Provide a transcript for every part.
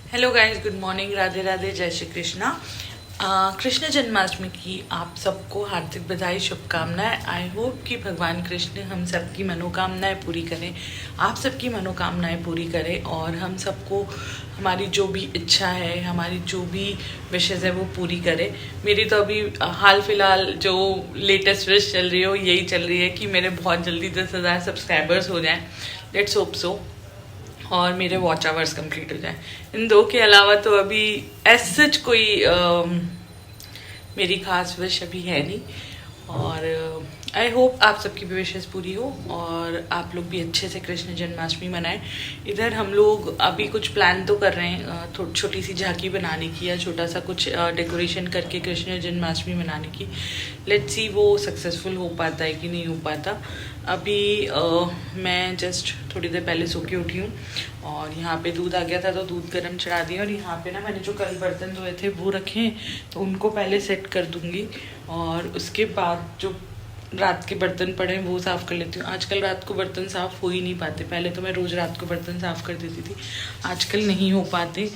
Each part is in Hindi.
Hello guys, good morning, Radhe Radhe, जय श्री कृष्णा। कृष्ण जन्माष्टमी की आप सबको हार्दिक बधाई, शुभकामनाएं। आई होप कि भगवान कृष्ण हम सबकी मनोकामनाएं पूरी करें, आप सबकी मनोकामनाएं पूरी करें और हम सबको हमारी जो भी इच्छा है, हमारी जो भी विशेज़ है वो पूरी करे। मेरी तो अभी हाल फिलहाल जो लेटेस्ट विश चल रही है यही चल रही है कि मेरे बहुत जल्दी 10,000 सब्सक्राइबर्स हो जाएं। Let's hope so. और मेरे वॉच आवर्स कंप्लीट हो जाए। इन दो के अलावा तो अभी एज सच कोई मेरी खास विश अभी है नहीं। और आई होप आप सबकी भी विशेस पूरी हो और आप लोग भी अच्छे से कृष्ण जन्माष्टमी मनाएं। इधर हम लोग अभी कुछ प्लान तो कर रहे हैं, छोटी सी झांकी बनाने की या छोटा सा कुछ डेकोरेशन करके कृष्ण जन्माष्टमी मनाने की। लेट्स सी वो सक्सेसफुल हो पाता है कि नहीं हो पाता। अभी मैं जस्ट थोड़ी देर पहले सो के उठी हूँ और यहाँ पे दूध आ गया था तो दूध गर्म चढ़ा दिया। और यहाँ पे ना मैंने जो कल बर्तन धोए थे वो रखे हैं तो उनको पहले सेट कर दूँगी और उसके बाद जो रात के बर्तन पड़े हैं वो साफ़ कर लेती हूँ। आजकल रात को बर्तन साफ़ हो ही नहीं पाते। पहले तो मैं रोज़ रात को बर्तन साफ़ कर देती थी, आजकल नहीं हो पाते।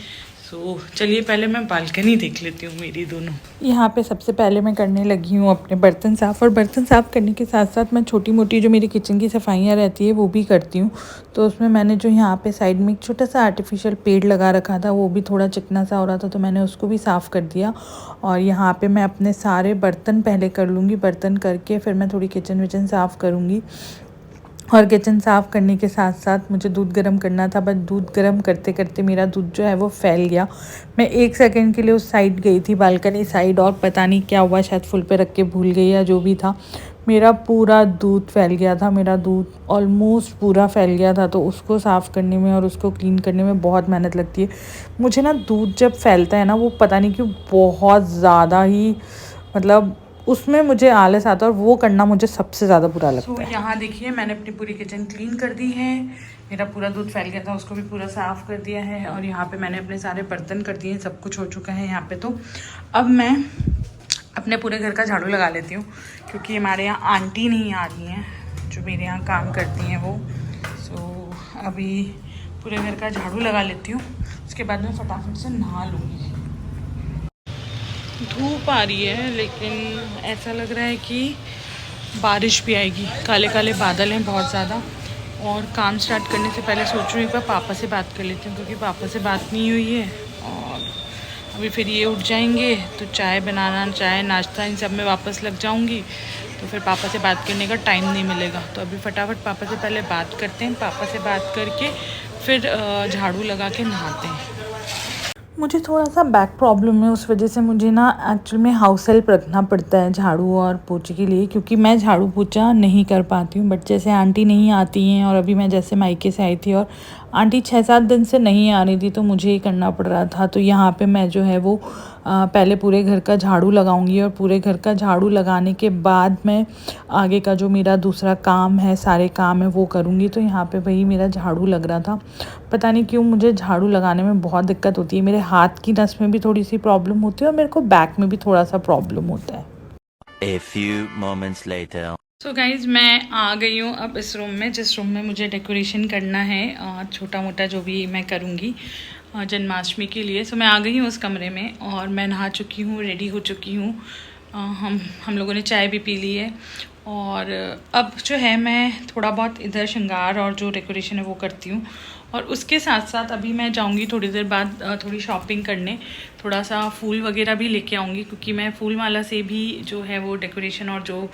सो चलिए पहले मैं बालकनी देख लेती हूँ मेरी दोनों। यहाँ पे सबसे पहले मैं करने लगी हूँ अपने बर्तन साफ़। और बर्तन साफ़ करने के साथ साथ मैं छोटी मोटी जो मेरी किचन की सफाइयाँ रहती है वो भी करती हूँ। तो उसमें मैंने जो यहाँ पे साइड में एक छोटा सा आर्टिफिशियल पेड़ लगा रखा था वो भी थोड़ा चिकना सा हो रहा था तो मैंने उसको भी साफ़ कर दिया। और यहाँ पे मैं अपने सारे बर्तन पहले कर लूँगी, बर्तन करके फिर मैं थोड़ी किचन विचन साफ़ करूँगी। और किचन साफ़ करने के साथ साथ मुझे दूध गर्म करना था, बट दूध गर्म करते करते मेरा दूध जो है वो फैल गया। मैं 1 सेकंड के लिए उस साइड गई थी, बालकनी साइड, और पता नहीं क्या हुआ, शायद फुल पे रख के भूल गई या जो भी था, मेरा पूरा दूध फैल गया था। मेरा दूध ऑलमोस्ट पूरा फैल गया था। तो उसको साफ़ करने में और उसको क्लीन करने में बहुत मेहनत लगती है। मुझे ना दूध जब फैलता है ना वो पता नहीं क्यों बहुत ज़्यादा ही मतलब उसमें मुझे आलस आता है और वो करना मुझे सबसे ज़्यादा बुरा लगता है। यहाँ देखिए मैंने अपनी पूरी किचन क्लीन कर दी है। मेरा पूरा दूध फैल गया था उसको भी पूरा साफ़ कर दिया है। और यहाँ पे मैंने अपने सारे बर्तन कर दिए हैं, सब कुछ हो चुका है यहाँ पे। तो अब मैं अपने पूरे घर का झाड़ू लगा लेती हूँ क्योंकि हमारे यहाँ आंटी नहीं आ रही हैं जो मेरे यहाँ काम करती हैं वो। सो अभी पूरे घर का झाड़ू लगा लेती हूँ, उसके बाद मैं फटाफट से नहा लूँगी। धूप आ रही है लेकिन ऐसा लग रहा है कि बारिश भी आएगी। काले काले बादल हैं बहुत ज़्यादा। और काम स्टार्ट करने से पहले सोच रही हूँ एक बार पापा से बात कर लेती हूँ क्योंकि पापा से बात नहीं हुई है। और अभी फिर ये उठ जाएंगे तो चाय बनाना, चाय नाश्ता इन सब में वापस लग जाऊँगी तो फिर पापा से बात करने का टाइम नहीं मिलेगा। तो अभी फटाफट पापा से पहले बात करते हैं, पापा से बात करके फिर झाड़ू लगा के नहाते हैं। मुझे थोड़ा सा बैक प्रॉब्लम है, उस वजह से मुझे ना एक्चुअल में हाउस हेल्प रखना पड़ता है झाड़ू और पोछे के लिए, क्योंकि मैं झाड़ू पोछा नहीं कर पाती हूँ। बट जैसे आंटी नहीं आती हैं और अभी मैं जैसे मायके से आई थी और आंटी 6-7 दिन से नहीं आ रही थी तो मुझे ही करना पड़ रहा था। तो यहाँ पे मैं जो है वो पहले पूरे घर का झाड़ू लगाऊंगी और पूरे घर का झाड़ू लगाने के बाद मैं आगे का जो मेरा दूसरा काम है, सारे काम है वो करूँगी। तो यहाँ पे वही मेरा झाड़ू लग रहा था। पता नहीं क्यों मुझे झाड़ू लगाने में बहुत दिक्कत होती है। मेरे हाथ की नस में भी थोड़ी सी प्रॉब्लम होती है और मेरे को बैक में भी थोड़ा सा प्रॉब्लम होता है। A few moments later. So guys मैं आ गई हूँ अब इस रूम में जिस रूम में मुझे डेकोरेशन करना है, छोटा मोटा जो भी मैं करूँगी जन्माष्टमी के लिए। सो मैं आ गई हूँ उस कमरे में और मैं नहा चुकी हूँ, रेडी हो चुकी हूँ। हम लोगों ने चाय भी पी ली है और अब जो है मैं थोड़ा बहुत इधर श्रृंगार और जो डेकोरेशन है वो करती हूँ। और उसके साथ साथ अभी मैं जाऊँगी थोड़ी देर बाद थोड़ी शॉपिंग करने, थोड़ा सा फूल वगैरह भी लेके आऊँगी क्योंकि मैं फूल माला से भी जो है वो डेकोरेशन और जो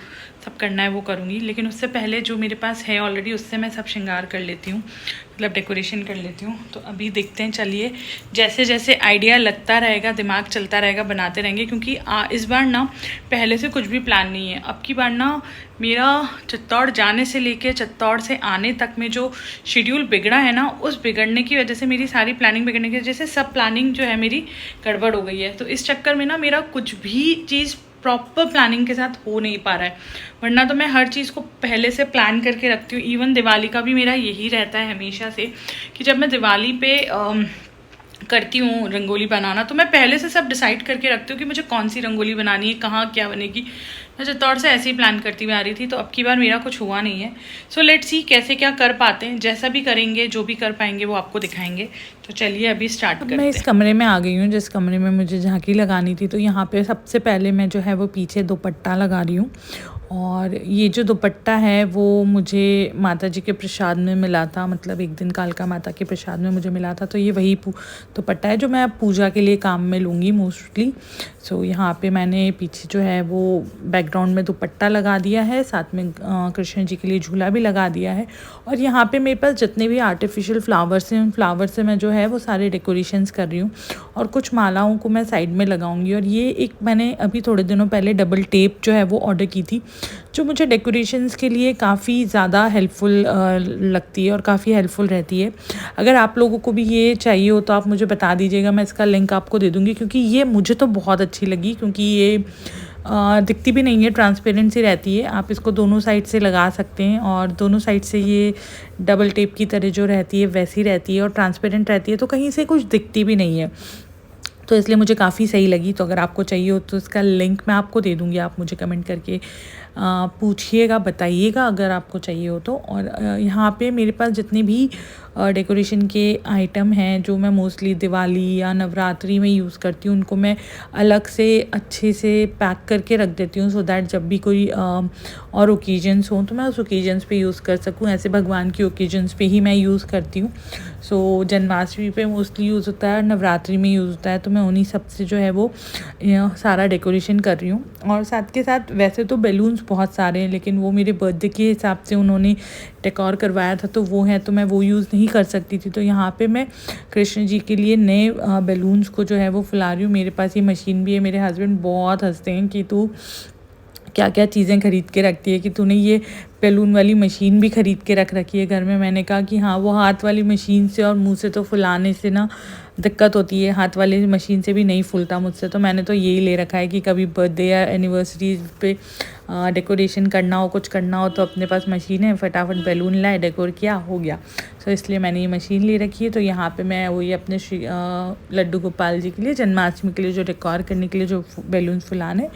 सब करना है वो करूँगी। लेकिन उससे पहले जो मेरे पास है ऑलरेडी उससे मैं सब श्रृंगार कर लेती हूँ, मतलब डेकोरेशन कर लेती हूँ। तो अभी देखते हैं, चलिए जैसे जैसे आइडिया लगता रहेगा, दिमाग चलता रहेगा, बनाते रहेंगे। क्योंकि इस बार ना पहले से कुछ भी प्लान नहीं है। अब की बार ना मेरा चित्तौड़ जाने से लेके चित्तौड़ से आने तक में जो शेड्यूल बिगड़ा है ना, उस बिगड़ने की वजह से मेरी सारी प्लानिंग बिगड़ने की वजह से सब प्लानिंग जो है मेरी गड़बड़ हो गई है। तो इस चक्कर में ना मेरा कुछ भी चीज़ प्रॉपर प्लानिंग के साथ हो नहीं पा रहा है। वरना तो मैं हर चीज़ को पहले से प्लान करके रखती हूँ। इवन दिवाली का भी मेरा यही रहता है हमेशा से कि जब मैं दिवाली पे करती हूँ रंगोली बनाना तो मैं पहले से सब डिसाइड करके रखती हूँ कि मुझे कौन सी रंगोली बनानी है, कहाँ क्या बनेगी। मैं चित्तौड़ से ऐसे ही प्लान करती हुई आ रही थी, तो अब की बार मेरा कुछ हुआ नहीं है। सो लेट्स सी कैसे क्या कर पाते हैं। जैसा भी करेंगे, जो भी कर पाएंगे वो आपको दिखाएंगे। तो चलिए अभी स्टार्ट करते हैं। मैं इस कमरे में आ गई हूँ जिस कमरे में मुझे झांकी लगानी थी। तो यहाँ पे सबसे पहले मैं जो है वो पीछे दुपट्टा लगा रही हूँ। और ये जो दुपट्टा है वो मुझे माता जी के प्रसाद में मिला था, मतलब एक दिन कालका माता के प्रसाद में मुझे मिला था। तो ये वही दुपट्टा है जो मैं पूजा के लिए काम में लूँगी मोस्टली। सो यहाँ पे मैंने पीछे जो है वो बैकग्राउंड में दुपट्टा लगा दिया है, साथ में कृष्ण जी के लिए झूला भी लगा दिया है। और यहाँ पे मेरे पास जितने भी आर्टिफिशियल फ्लावर्स हैं उन फ्लावर से मैं जो है वो सारे डेकोरेशंस कर रही हूँ। और कुछ मालाओं को मैं साइड में लगाऊंगी। और ये एक मैंने अभी थोड़े दिनों पहले डबल टेप जो है वो ऑर्डर की थी, जो मुझे डेकोरेशंस के लिए काफ़ी ज़्यादा हेल्पफुल लगती है और काफ़ी हेल्पफुल रहती है। अगर आप लोगों को भी ये चाहिए हो तो आप मुझे बता दीजिएगा, मैं इसका लिंक आपको दे दूँगी। क्योंकि ये मुझे तो बहुत अच्छी लगी, क्योंकि ये दिखती भी नहीं है, ट्रांसपेरेंट सी रहती है। आप इसको दोनों साइड से लगा सकते हैं और दोनों साइड से ये डबल टेप की तरह जो रहती है वैसी रहती है और ट्रांसपेरेंट रहती है, तो कहीं से कुछ दिखती भी नहीं है। तो इसलिए मुझे काफ़ी सही लगी। तो अगर आपको चाहिए हो तो इसका लिंक मैं आपको दे दूँगी, आप मुझे कमेंट करके पूछिएगा, बताइएगा अगर आपको चाहिए हो तो। और यहाँ पे मेरे पास जितने भी डेकोरेशन के आइटम हैं जो मैं मोस्टली दिवाली या नवरात्रि में यूज़ करती हूँ, उनको मैं अलग से अच्छे से पैक करके रख देती हूँ, सो दैट जब भी कोई और ओकेजन्स हों तो मैं उस ओकेजन्स पे यूज़ कर सकूँ। ऐसे भगवान की ओकेजन्स पे ही मैं यूज़ करती हूँ। सो जन्माष्टमी पे मोस्टली यूज़ होता है, नवरात्रि में यूज़ होता है, तो मैं उन्हीं सब से जो है वो सारा डेकोरेशन कर रही हूँ। और साथ के साथ वैसे तो बैलून्स बहुत सारे हैं, लेकिन वो मेरे बर्थडे के हिसाब से उन्होंने डेकोर करवाया था तो वो है, तो मैं वो यूज़ नहीं कर सकती थी। तो यहाँ पे मैं कृष्ण जी के लिए नए बैलून्स को जो है वो फुला रही हूँ। मेरे पास ये मशीन भी है। मेरे हस्बैंड बहुत हंसते हैं कि तू क्या क्या चीज़ें ख़रीद के रखती है, कि तूने ये बैलून वाली मशीन भी ख़रीद के रख रखी है घर में। मैंने कहा कि हाँ, वो हाथ वाली मशीन से और मुँह से तो फुलाने से ना दिक्कत होती है, हाथ वाली मशीन से भी नहीं फूलता मुझसे। तो मैंने तो यही ले रखा है कि कभी बर्थडे या एनिवर्सरी पे डेकोरेशन करना हो, कुछ करना हो, तो अपने पास मशीन है, फटाफट बैलून लाए, डेकोर किया, हो गया। सो इसलिए मैंने ये मशीन ले रखी है। तो यहाँ पे मैं वही अपने लड्डू गोपाल जी के लिए जन्माष्टमी के लिए जो डेकोर करने के लिए जो बैलून फुलाने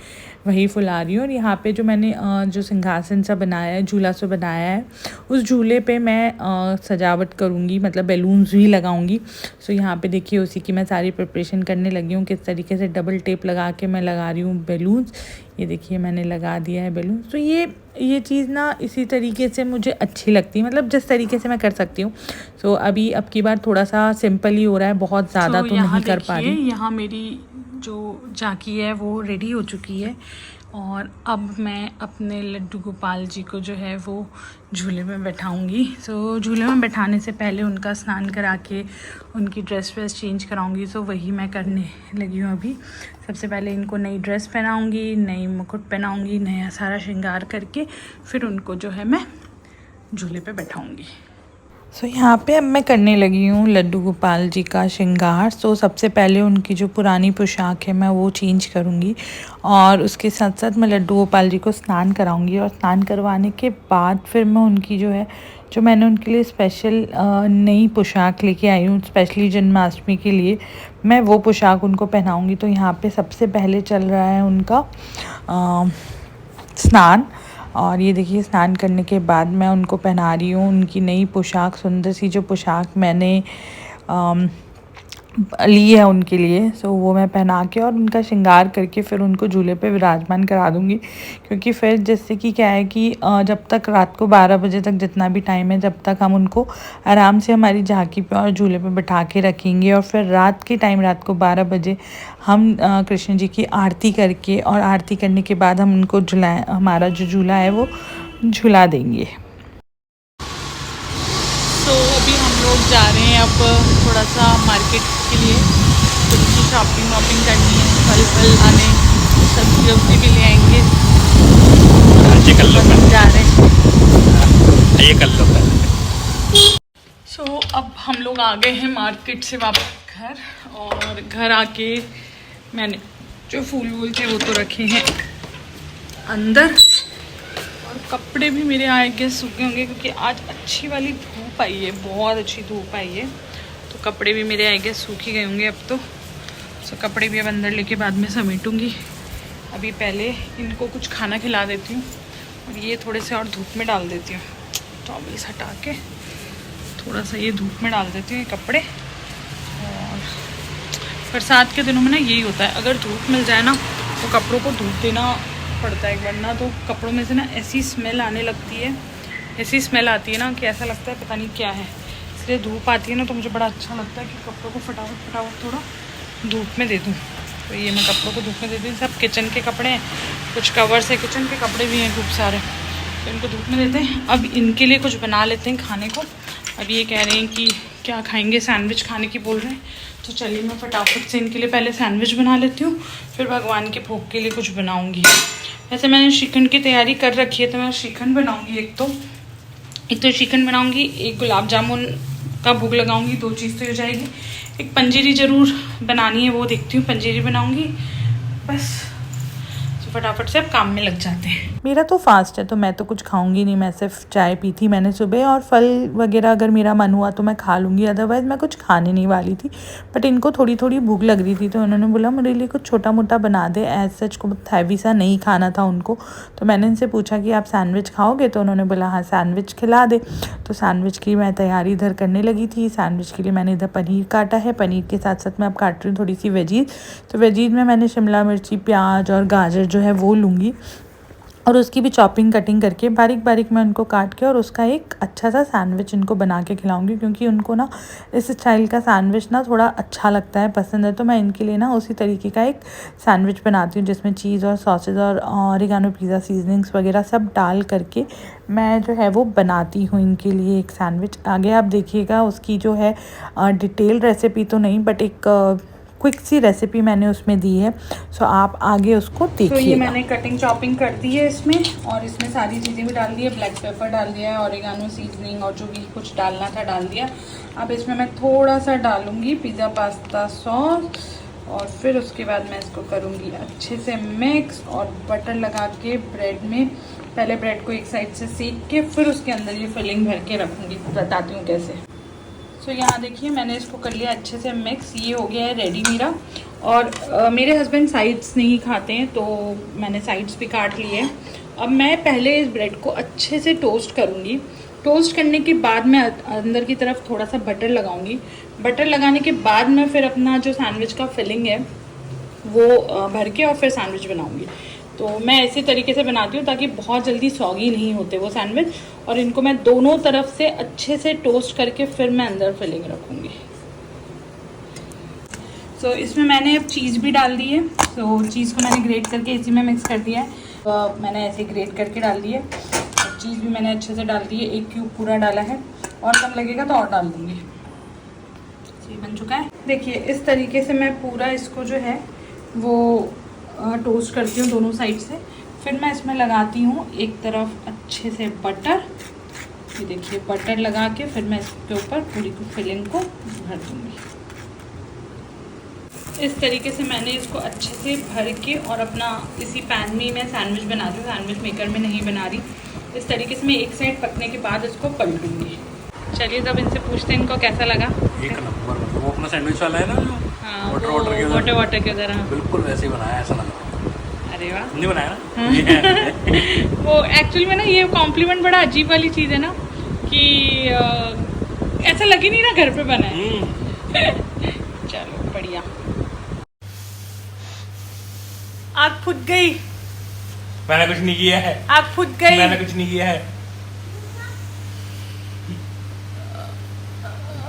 वही फुला रही हूँ। और यहाँ पे जो मैंने जो सिंहासन सा बनाया है, झूला सा बनाया है, उस झूले पे मैं सजावट करूँगी, मतलब बैलून्स भी लगाऊँगी। सो यहाँ पे देखिए उसी की मैं सारी प्रिपरेशन करने लगी हूँ, किस तरीके से डबल टेप लगा के मैं लगा रही हूँ बैलून्स। ये देखिए मैंने लगा दिया है बैलून्स। तो ये चीज़ ना इसी तरीके से मुझे अच्छी लगती है, मतलब जिस तरीके से मैं कर सकती हूँ। सो अभी अब की बार थोड़ा सा सिंपल ही हो रहा है, बहुत ज़्यादा तो नहीं कर पा रही। यहाँ मेरी जो झांकी है वो रेडी हो चुकी है। और अब मैं अपने लड्डू गोपाल जी को जो है वो झूले में बैठाऊंगी। सो झूले में बैठाने से पहले उनका स्नान करा के उनकी ड्रेस वेस चेंज कराऊंगी। सो वही मैं करने लगी हूँ अभी। सबसे पहले इनको नई ड्रेस पहनाऊंगी, नई मुकुट पहनाऊंगी, नया सारा श्रृंगार करके फिर उनको जो है मैं झूले पे बैठाऊंगी। सो यहाँ पे अब मैं करने लगी हूँ लड्डू गोपाल जी का श्रृंगार। सो सबसे पहले उनकी जो पुरानी पोशाक है मैं वो चेंज करूँगी और उसके साथ साथ मैं लड्डू गोपाल जी को स्नान कराऊँगी। और स्नान करवाने के बाद फिर मैं उनकी जो मैंने उनके लिए स्पेशल नई पोशाक लेके आई हूँ, स्पेशली जन्माष्टमी के लिए, मैं वो पोशाक उनको पहनाऊँगी। तो यहाँ पर सबसे पहले चल रहा है उनका स्नान। और ये देखिए स्नान करने के बाद मैं उनको पहना रही हूँ उनकी नई पोशाक, सुंदर सी जो पोशाक मैंने ली है उनके लिए। सो वो मैं पहना के और उनका श्रृंगार करके फिर उनको झूले पे विराजमान करा दूँगी। क्योंकि फिर जैसे कि क्या है कि जब तक रात को 12 बजे तक जितना भी टाइम है, जब तक हम उनको आराम से हमारी झांकी पे और झूले पे बैठा के रखेंगे और फिर रात के टाइम, रात को 12 बजे हम कृष्ण जी की आरती करके और आरती करने के बाद हम उनको हमारा जो झूला है वो झूला देंगे। तो अभी हम लोग जा रहे हैं अब थोड़ा सा मार्केट के लिए, कुछ शॉपिंग करनी है, फल आने, सब्जी भी ले आएंगे। ये कर लो, जा रहे हैं, ये कर लो। सो अब हम लोग आ गए हैं मार्केट से वापस घर। और घर आके मैंने जो फूल वूल थे वो तो रखे हैं अंदर। और कपड़े भी मेरे आए गए सूखे होंगे क्योंकि आज अच्छी वाली धूप आई है, बहुत अच्छी धूप आई है। तो कपड़े भी मेरे आए गए सूख ही गए होंगे अब तो। सो कपड़े भी अब अंदर लेके बाद में समेटूंगी। अभी पहले इनको कुछ खाना खिला देती हूँ और ये थोड़े से और धूप में डाल देती हूँ। टॉवल्स हटा के थोड़ा सा ये धूप में डाल देती हूँ ये कपड़े। और बरसात के दिनों में ना यही होता है, अगर धूप मिल जाए ना तो कपड़ों को धूप देना पड़ता है, वरना तो कपड़ों में से ना ऐसी स्मेल आने लगती है, ऐसी स्मेल आती है ना कि ऐसा लगता है पता नहीं क्या है। इसलिए धूप आती है ना तो मुझे बड़ा अच्छा लगता है कि कपड़ों को फटाफट थोड़ा धूप में दे दूँ। तो ये मैं कपड़ों को धूप में दे दूँ। सब किचन के कपड़े हैं, कुछ कवर्स है, किचन के कपड़े भी हैं खूब सारे, तो इनको धूप में देते हैं। अब इनके लिए कुछ बना लेते हैं खाने को। अब ये कह रहे हैं कि क्या खाएंगे, सैंडविच खाने की बोल रहे हैं, तो चलिए मैं फटाफट से इनके लिए पहले सैंडविच बना लेती हूँ, फिर भगवान के भोग के लिए कुछ बनाऊँगी। वैसे मैंने श्रीखंड की तैयारी कर रखी है, तो मैं श्रीखंड बनाऊँगी। एक तो श्रीखंड बनाऊँगी, एक गुलाब जामुन का भोग लगाऊंगी, 2 चीज़ तो हो जाएगी। एक पंजीरी ज़रूर बनानी है, वो देखती हूँ, पंजीरी बनाऊंगी बस। तो फटाफट से अब काम में लग जाते हैं। मेरा तो फास्ट है तो मैं तो कुछ खाऊंगी नहीं, मैं सिर्फ चाय पी थी मैंने सुबह, और फल वगैरह अगर मेरा मन हुआ तो मैं खा लूँगी, अदरवाइज़ मैं कुछ खाने नहीं वाली थी। बट इनको थोड़ी थोड़ी भूख लग रही थी तो उन्होंने बोला मेरे लिए कुछ छोटा मोटा बना दे। एज सच को हैवी सा नहीं खाना था उनको, तो मैंने इनसे पूछा कि आप सैंडविच खाओगे, तो उन्होंने बोला हाँ सैंडविच खिला दे। तो सैंडविच की मैं तैयारी इधर करने लगी थी। सैंडविच के लिए मैंने इधर पनीर काटा है, पनीर के साथ साथ मैं अब काट रही हूँ थोड़ी सी वेजीज। तो वेजीज में मैंने शिमला मिर्ची, प्याज और गाजर जो है वो लूँगी, और उसकी भी चॉपिंग कटिंग करके बारीक बारीक मैं उनको काट के और उसका एक अच्छा सा सैंडविच इनको बना के खिलाऊंगी, क्योंकि उनको ना इस स्टाइल का सैंडविच ना थोड़ा अच्छा लगता है, पसंद है। तो मैं इनके लिए ना उसी तरीके का एक सैंडविच बनाती हूँ, जिसमें चीज़ और सॉसेज और ऑरिगानो पिज़्ज़ा सीजनिंग्स वगैरह सब डाल करके मैं जो है वो बनाती हूँ इनके लिए एक सैंडविच। आगे आप देखिएगा उसकी जो है डिटेल रेसिपी तो नहीं, बट एक क्विक सी रेसिपी मैंने उसमें दी है, सो आप आगे उसको देखिए। तो ये मैंने कटिंग चॉपिंग कर दी है इसमें, और इसमें सारी चीज़ें भी डाल दी है, ब्लैक पेपर डाल दिया है, ऑरिगानो सीजनिंग और जो भी कुछ डालना था डाल दिया। अब इसमें मैं थोड़ा सा डालूंगी पिज़्ज़ा पास्ता सॉस, और फिर उसके बाद मैं इसको करूँगी अच्छे से मिक्स, और बटर लगा के ब्रेड में, पहले ब्रेड को एक साइड से सेक के फिर उसके अंदर ये फिलिंग भर के रखूँगी। बताती हूँ कैसे। तो यहाँ देखिए मैंने इसको कर लिया अच्छे से मिक्स, ये हो गया है रेडी मेरा। और मेरे हस्बैंड साइड्स नहीं खाते हैं, तो मैंने साइड्स भी काट लिए हैं। अब मैं पहले इस ब्रेड को अच्छे से टोस्ट करूँगी। टोस्ट करने के बाद मैं अंदर की तरफ थोड़ा सा बटर लगाऊंगी। बटर लगाने के बाद मैं फिर अपना जो सैंडविच का फिलिंग है वो भर के और फिर सैंडविच बनाऊंगी। तो मैं इसी तरीके से बनाती हूँ ताकि बहुत जल्दी सॉगी नहीं होते वो सैंडविच। और इनको मैं दोनों तरफ से अच्छे से टोस्ट करके फिर मैं अंदर फिलिंग रखूँगी। तो इसमें मैंने अब चीज़ भी डाल दी है। तो चीज़ को मैंने ग्रेट करके इसी में मिक्स कर दिया है। तो मैंने ऐसे ग्रेट करके डाल दी है। चीज़ भी मैंने अच्छे से डाल दी है, 1 क्यूब पूरा डाला है, और कम लगेगा तो और डाल दूँगी। ये बन चुका है। देखिए इस तरीके से मैं पूरा इसको जो है वो टोस्ट करती हूँ दोनों साइड से। फिर मैं इसमें लगाती हूँ एक तरफ अच्छे से बटर। ये देखिए बटर लगा के फिर मैं इसके ऊपर पूरी फिलिंग को भर दूँगी। इस तरीके से मैंने इसको अच्छे से भर के और अपना इसी पैन में मैं सैंडविच बना रही हूँ, सैंडविच मेकर में नहीं बना रही। इस तरीके से मैं एक साइड पकने के बाद इसको पलटूंगी। चलिए तब इनसे पूछते हैं इनको कैसा लगा। एक नंबर। वो अपना सैंडविच वाला है ना, हाँ वाटर के उधर हाँ बिल्कुल वैसे ही बनाया, ऐसा लगा। अरे वाह, नहीं बनाया ना। वो एक्चुअली में ना ये कॉम्प्लीमेंट बड़ा अजीब वाली चीज़ है ना कि ऐसा लगे नहीं ना घर पे बना है। चलो बढ़िया। आग फूट गई। मैंने कुछ नहीं किया है। आग फूट गई। मैंने कुछ नहीं किया है।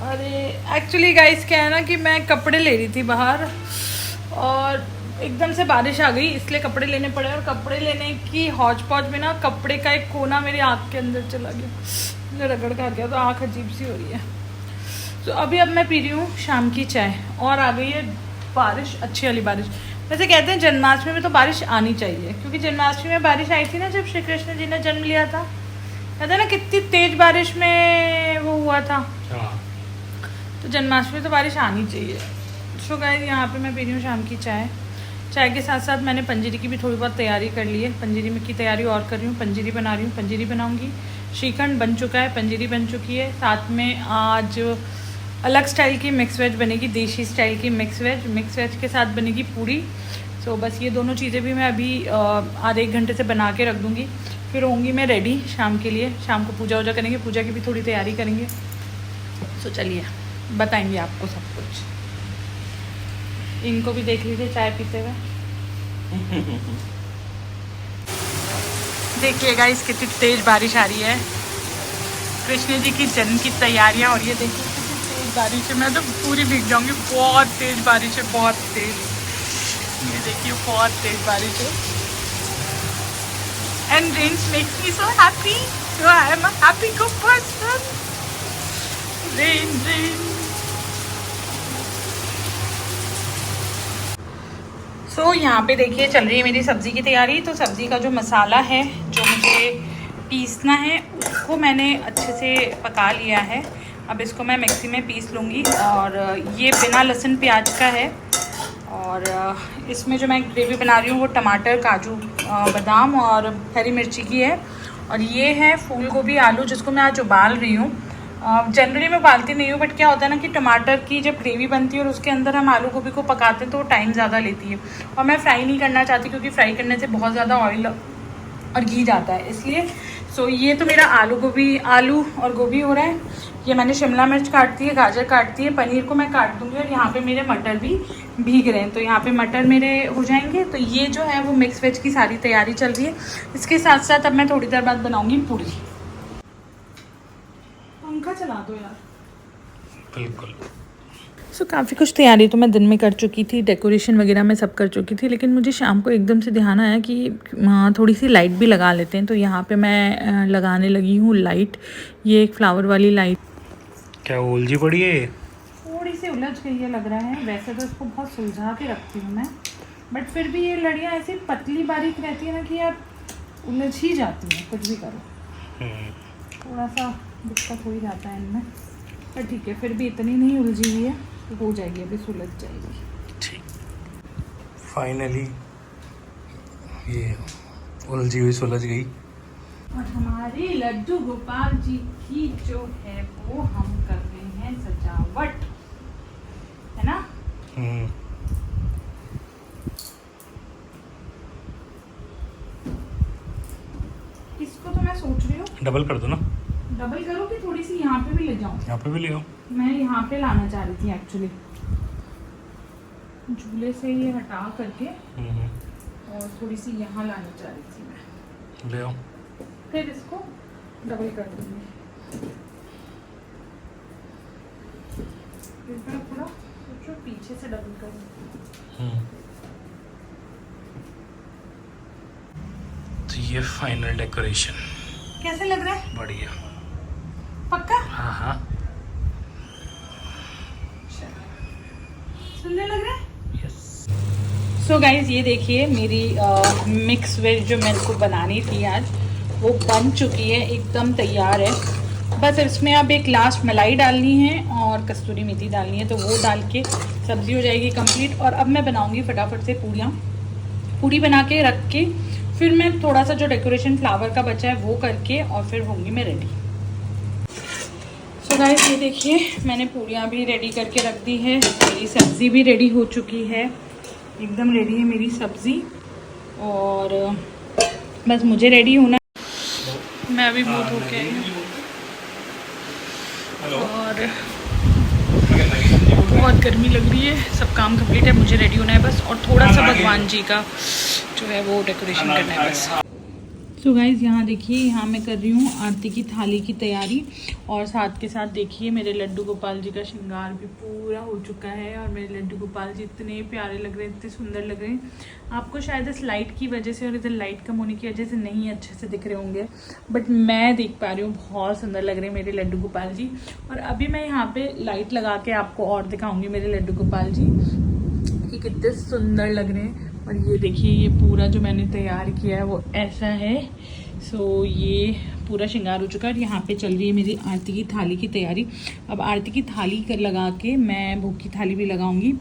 अरे एक्चुअली गाइस क्या है ना कि मैं कपड़े ले रही थी बाहर और एकदम से बारिश आ गई, इसलिए कपड़े लेने पड़े। और कपड़े लेने की हौच पौच में ना कपड़े का एक कोना मेरी आँख के अंदर चला गया, मुझे रगड़ का गया, तो आँख अजीब सी हो रही है। तो अभी अब मैं पी रही हूँ शाम की चाय, और आ गई है बारिश, अच्छी वाली बारिश। वैसे कहते हैं जन्माष्टमी में तो बारिश आनी चाहिए, क्योंकि जन्माष्टमी में बारिश आई थी ना जब श्री कृष्ण जी ने जन्म लिया था। कहते हैं ना कितनी तेज बारिश में वो हुआ था। तो जन्माष्टमी तो बारिश आनी चाहिए। सो गाइस यहाँ पे मैं पी रही हूँ शाम की चाय। चाय के साथ साथ मैंने पंजीरी की भी थोड़ी बहुत तैयारी कर ली है। पंजीरी में की तैयारी और कर रही हूँ, पंजीरी बना रही हूँ, पंजीरी बनाऊँगी। श्रीखंड बन चुका है, पंजीरी बन चुकी है। साथ में आज अलग स्टाइल की मिक्स वेज बनेगी, देसी स्टाइल की मिक्स वेज। मिक्स वेज के साथ बनेगी पूरी। सो बस ये दोनों चीज़ें भी मैं अभी आधे 1 घंटे से बना के रख दूँगी, फिर होंगी मैं रेडी शाम के लिए। शाम को पूजा वूजा करेंगे, पूजा की भी थोड़ी तैयारी करेंगे। सो चलिए बताएंगे आपको सब कुछ। इनको भी देख लीजिए चाय पीते हुए। देखिएगा इस कितनी तेज़ बारिश आ रही है। कृष्ण जी की जन्म की तैयारियां हो रही है। देखिए कितनी तेज़ बारिश है, मैं तो पूरी भीग जाऊंगी। बहुत तेज़ बारिश है, बहुत तेज़। ये देखिए बहुत तेज़ बारिश है। And rains makes me so happy, so I am a happy go person. Rain rain. So यहाँ पे देखिए चल रही है मेरी सब्ज़ी की तैयारी। तो सब्ज़ी का जो मसाला है जो मुझे पीसना है उसको मैंने अच्छे से पका लिया है। अब इसको मैं मिक्सी में पीस लूँगी। और ये बिना लहसुन प्याज का है। और इसमें जो मैं ग्रेवी बना रही हूँ वो टमाटर, काजू, बादाम और हरी मिर्ची की है। और ये है फूल गोभी आलू जिसको मैं आज उबाल रही हूँ। जनरली मैं उबालती नहीं हूँ, बट क्या होता है ना कि टमाटर की जब ग्रेवी बनती है और उसके अंदर हम आलू गोभी को पकाते हैं तो वो टाइम ज़्यादा लेती है। और मैं फ्राई नहीं करना चाहती क्योंकि फ्राई करने से बहुत ज़्यादा ऑयल और घी जाता है, इसलिए। सो ये तो मेरा आलू और गोभी हो रहा है। ये मैंने शिमला मिर्च काट दी है, गाजर काट दी है, पनीर को मैं काट दूँगी। और यहाँ पे मेरे मटर भी भीग रहे हैं, तो यहाँ पे मटर मेरे हो जाएंगे। तो ये जो है वो मिक्स वेज की सारी तैयारी चल रही है। इसके साथ साथ अब मैं थोड़ी देर बाद बनाऊँगी पूरी। पंखा चला दो यार। बिल्कुल। सो काफ़ी कुछ तैयारी तो मैं दिन में कर चुकी थी, डेकोरेशन वगैरह मैं सब कर चुकी थी। लेकिन मुझे शाम को एकदम से ध्यान आया कि थोड़ी सी लाइट भी लगा लेते हैं। तो यहाँ पे मैं लगाने लगी हूँ लाइट। ये एक फ्लावर वाली लाइट। क्या उलझी पड़ी है? थोड़ी सी उलझ गई है लग रहा है। वैसे तो इसको बहुत सुलझा के रखती हूँ मैं, बट फिर भी ये लड़ियाँ ऐसी पतली बारीक रहती है ना कि यार उलझ ही जाती हैं कुछ भी करो। थोड़ा सा दिक्कत हो ही जाता है इनमें, पर ठीक है। फिर भी इतनी नहीं उलझी हुई है तो हो जाएगी, अभी सुलझ जाएगी। ठीक। फाइनली ये उलझी हुई सुलझ गई। और हमारे लड्डू गोपाल जी की जो है वो हम कर रहे हैं सजावट, है ना। इसको तो मैं सोच रही हूँ डबल कर दो ना। डबल करो कि थोड़ी सी यहाँ पे भी ले जाऊँ। यहाँ पे भी ले आओ। मैं यहाँ पे लाना चाह रही थी एक्चुअली, झूले से ये हटा करके और थोड़ी सी यहाँ लाना चाह रही थी मैं। ले आओ। फिर इसको डबल कर दूँगी। फिर मैं थोड़ा सोचो पीछे से डबल करूँ। तो ये फाइनल डेकोरेशन कैसे लग रहा है? बढ़िया। पक्का? हाँ हाँ सुंदर लग रहा है। यस। सो गाइज ये देखिए मेरी मिक्स वेज जो मेरे को बनानी थी आज वो बन चुकी है, एकदम तैयार है। बस इसमें अब एक लास्ट मलाई डालनी है और कस्तूरी मेथी डालनी है, तो वो डाल के सब्ज़ी हो जाएगी कंप्लीट। और अब मैं बनाऊंगी फटाफट से पूरी बना के रख के फिर मैं थोड़ा सा जो डेकोरेशन फ्लावर का बचा है वो करके और फिर होंगी मैं रेडी। सो गाइस ये देखिए मैंने पूरियाँ भी रेडी करके रख दी है, मेरी सब्ज़ी भी रेडी हो चुकी है, एकदम रेडी है मेरी सब्ज़ी। और बस मुझे रेडी होना, मैं अभी मुँह धो के आई हूँ और बहुत गर्मी लग रही है। सब काम कंप्लीट है, मुझे रेडी होना है बस, और थोड़ा सा भगवान जी का जो है वो डेकोरेशन करना है बस। तो गाइज़ यहाँ देखिए, यहाँ मैं कर रही हूँ आरती की थाली की तैयारी, और साथ के साथ देखिए मेरे लड्डू गोपाल जी का श्रृंगार भी पूरा हो चुका है। और मेरे लड्डू गोपाल जी इतने प्यारे लग रहे हैं, इतने सुंदर लग रहे हैं। आपको शायद इस लाइट की वजह से और इधर लाइट कम होने की वजह से नहीं अच्छे से दिख रहे होंगे, बट मैं देख पा रही हूँ, बहुत सुंदर लग रहे हैं मेरे लड्डू गोपाल जी। और अभी मैं यहाँ पर लाइट लगा के आपको और दिखाऊँगी मेरे लड्डू गोपाल जी कि कितने सुंदर लग रहे हैं। और ये देखिए ये पूरा जो मैंने तैयार किया है वो ऐसा है। सो ये पूरा श्रृंगार हो चुका है। और यहाँ पे चल रही है मेरी आरती की थाली की तैयारी। अब आरती की थाली कर लगा के मैं भोग की थाली भी लगाऊंगी,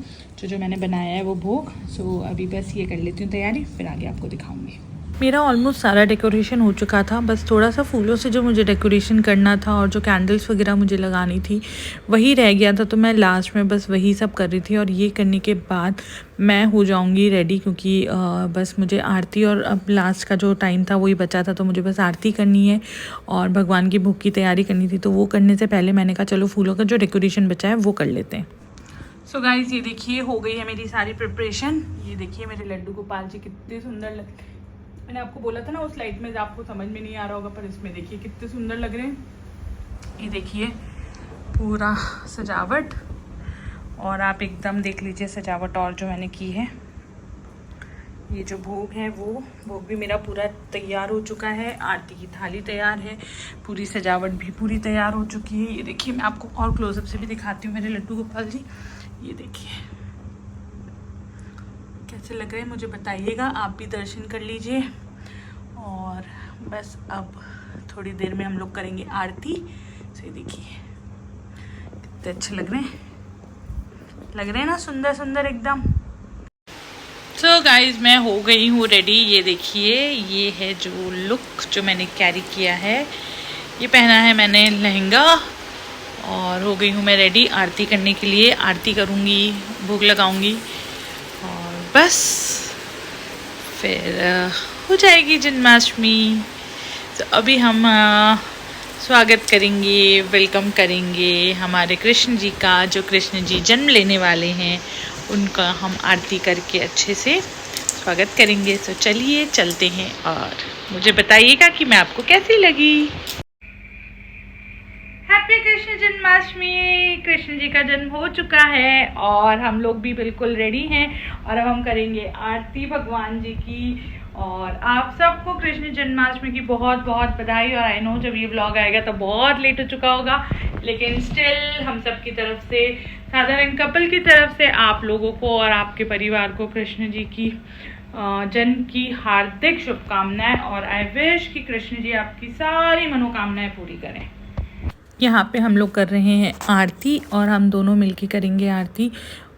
जो मैंने बनाया है वो भोग। सो अभी बस ये कर लेती हूँ तैयारी, फिर आगे आपको दिखाऊंगी। मेरा ऑलमोस्ट सारा डेकोरेशन हो चुका था, बस थोड़ा सा फूलों से जो मुझे डेकोरेशन करना था और जो कैंडल्स वगैरह मुझे लगानी थी वही रह गया था, तो मैं लास्ट में बस वही सब कर रही थी। और ये करने के बाद मैं हो जाऊंगी रेडी, क्योंकि बस मुझे आरती और अब लास्ट का जो टाइम था वही बचा था, तो मुझे बस आरती करनी है और भगवान की भोग की तैयारी करनी थी। तो वो करने से पहले मैंने कहा चलो फूलों का जो डेकोरेशन बचा है वो कर लेते हैं। सो गाइज़, ये देखिए हो गई है मेरी सारी प्रिपरेशन। ये देखिए मेरे लड्डू गोपाल जी कितने सुंदर लगते हैं। मैंने आपको बोला था ना उस लाइट में आपको समझ में नहीं आ रहा होगा, पर इसमें देखिए कितने सुंदर लग रहे हैं। ये देखिए पूरा सजावट, और आप एकदम देख लीजिए सजावट और जो मैंने की है। ये जो भोग है वो भोग भी मेरा पूरा तैयार हो चुका है, आरती की थाली तैयार है, पूरी सजावट भी पूरी तैयार हो चुकी है। ये देखिए मैं आपको और क्लोजअप से भी दिखाती हूँ मेरे लड्डू गोपाल जी। ये देखिए कैसे लग रहे हैं मुझे बताइएगा, आप भी दर्शन कर लीजिए। और बस अब थोड़ी देर में हम लोग करेंगे आरती। तो ये देखिए कितने अच्छे लग रहे हैं ना, सुंदर सुंदर एकदम। सो गाइज, मैं हो गई हूँ रेडी। ये देखिए ये है जो लुक जो मैंने कैरी किया है, ये पहना है मैंने लहंगा, और हो गई हूँ मैं रेडी आरती करने के लिए। आरती करूँगी, भोग लगाऊँगी और बस फिर हो जाएगी जन्माष्टमी। तो अभी हम स्वागत करेंगे, वेलकम करेंगे हमारे कृष्ण जी का, जो कृष्ण जी जन्म लेने वाले हैं, उनका हम आरती करके अच्छे से स्वागत करेंगे। तो चलिए चलते हैं और मुझे बताइएगा कि मैं आपको कैसी लगी। हैप्पी कृष्ण जन्माष्टमी। कृष्ण जी का जन्म हो चुका है और हम लोग भी बिल्कुल रेडी हैं, और अब हम करेंगे आरती भगवान जी की। और आप सबको कृष्ण जन्माष्टमी की बहुत बहुत बधाई। और आई नो जब ये व्लॉग आएगा तो बहुत लेट हो चुका होगा, लेकिन स्टिल हम सब की तरफ से, साधारण कपल की तरफ से आप लोगों को और आपके परिवार को कृष्ण जी की जन्म की हार्दिक शुभकामनाएं। और आई विश कि कृष्ण जी आपकी सारी मनोकामनाएं पूरी करें। यहाँ पे हम लोग कर रहे हैं आरती, और हम दोनों मिलके करेंगे आरती।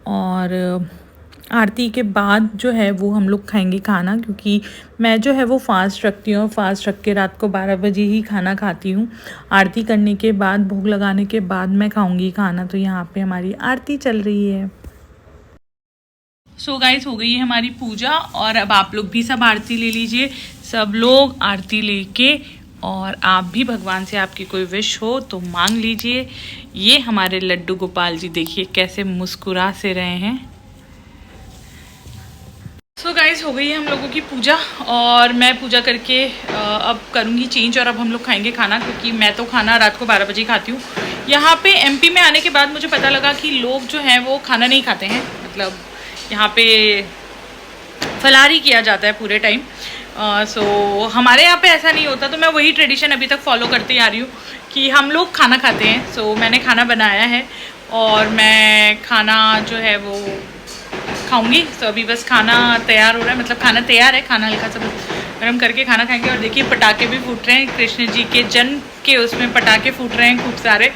और आरती के बाद जो है वो हम लोग खाएंगे खाना, क्योंकि मैं जो है वो फास्ट रखती हूँ। फास्ट रख के रात को 12 बजे ही खाना खाती हूँ। आरती करने के बाद, भोग लगाने के बाद मैं खाऊंगी खाना। तो यहाँ पे हमारी आरती चल रही है। सो गाइस, हो गई है हमारी पूजा, और अब आप लोग भी सब आरती ले लीजिए। सब लोग आरती लेके, और आप भी भगवान से आपकी कोई विश हो तो मांग लीजिए। ये हमारे लड्डू गोपाल जी देखिए कैसे मुस्कुरा से रहे हैं। सो गाइस, हो गई है हम लोगों की पूजा, और मैं पूजा करके अब करूँगी चेंज, और अब हम लोग खाएंगे खाना, क्योंकि मैं तो खाना रात को 12 बजे खाती हूँ। यहाँ पे एमपी में आने के बाद मुझे पता लगा कि लोग जो हैं वो खाना नहीं खाते हैं, मतलब यहाँ पे फलाहारी किया जाता है पूरे टाइम। सो हमारे यहाँ पे ऐसा नहीं होता, तो मैं वही ट्रेडिशन अभी तक फॉलो करती आ रही हूँ कि हम लोग खाना खाते हैं। सो मैंने खाना बनाया है और मैं खाना जो है वो खाऊंगी। तो अभी बस खाना तैयार हो रहा है, मतलब खाना तैयार है, खाना हल्का सा गर्म करके खाना खाएंगे। और देखिए पटाखे भी फूट रहे हैं, कृष्ण जी के जन्म के उसमें पटाखे फूट रहे हैं खूब सारे।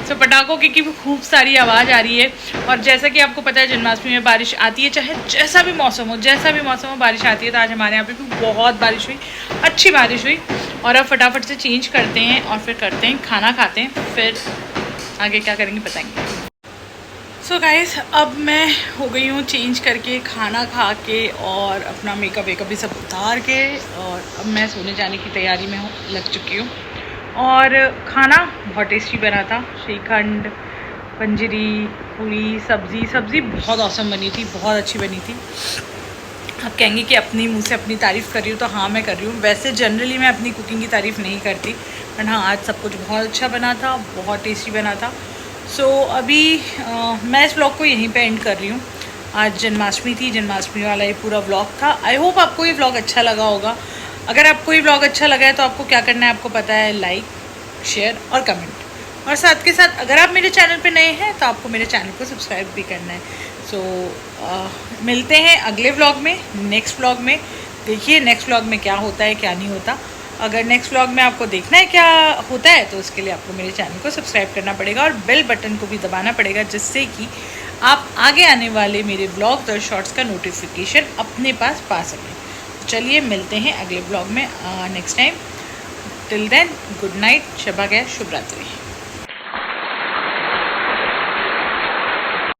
सो पटाखों की खूब सारी आवाज़ आ रही है। और जैसा कि आपको पता है जन्माष्टमी में बारिश आती है, चाहे जैसा भी मौसम हो बारिश आती है। तो आज हमारे यहाँ पे भी बहुत बारिश हुई, अच्छी बारिश हुई। और अब फटाफट से चेंज करते हैं और फिर करते हैं खाना खाते हैं, फिर आगे क्या करेंगे बताएंगे। सो गाइस, अब मैं हो गई हूँ चेंज करके, खाना खा के और अपना मेकअप वेकअप भी सब उतार के, और अब मैं सोने जाने की तैयारी में लग चुकी हूँ। और खाना बहुत टेस्टी बना था, श्रीखंड, पंजरी, पूरी, सब्ज़ी बहुत औसम बनी थी, बहुत अच्छी बनी थी। आप कहेंगे कि अपनी मुँह से अपनी तारीफ़ कर रही हूँ, तो हाँ मैं कर रही हूँ। वैसे जनरली मैं अपनी कुकिंग की तारीफ़ नहीं करती, बट हाँ आज सब कुछ बहुत अच्छा बना था, बहुत टेस्टी बना था। सो अभी मैं इस व्लॉग को यहीं पे एंड कर रही हूँ। आज जन्माष्टमी थी, जन्माष्टमी वाला ये पूरा व्लॉग था। आई होप आपको ये व्लॉग अच्छा लगा होगा। अगर आपको ये व्लॉग अच्छा लगा है तो आपको क्या करना है, आपको पता है, लाइक, शेयर और कमेंट। और साथ के साथ अगर आप मेरे चैनल पे नए हैं तो आपको मेरे चैनल को सब्सक्राइब भी करना है। सो मिलते हैं अगले व्लॉग में, नेक्स्ट व्लॉग में। देखिए नेक्स्ट व्लॉग में क्या होता है क्या नहीं होता। अगर नेक्स्ट व्लॉग में आपको देखना है क्या होता है तो उसके लिए आपको मेरे चैनल को सब्सक्राइब करना पड़ेगा और बेल बटन को भी दबाना पड़ेगा, जिससे कि आप आगे आने वाले मेरे व्लॉग्स और शॉर्ट्स का नोटिफिकेशन अपने पास पा सकें। चलिए मिलते हैं अगले ब्लॉग में next time. Till then good night, शबा खैर, शुभ रात्रि।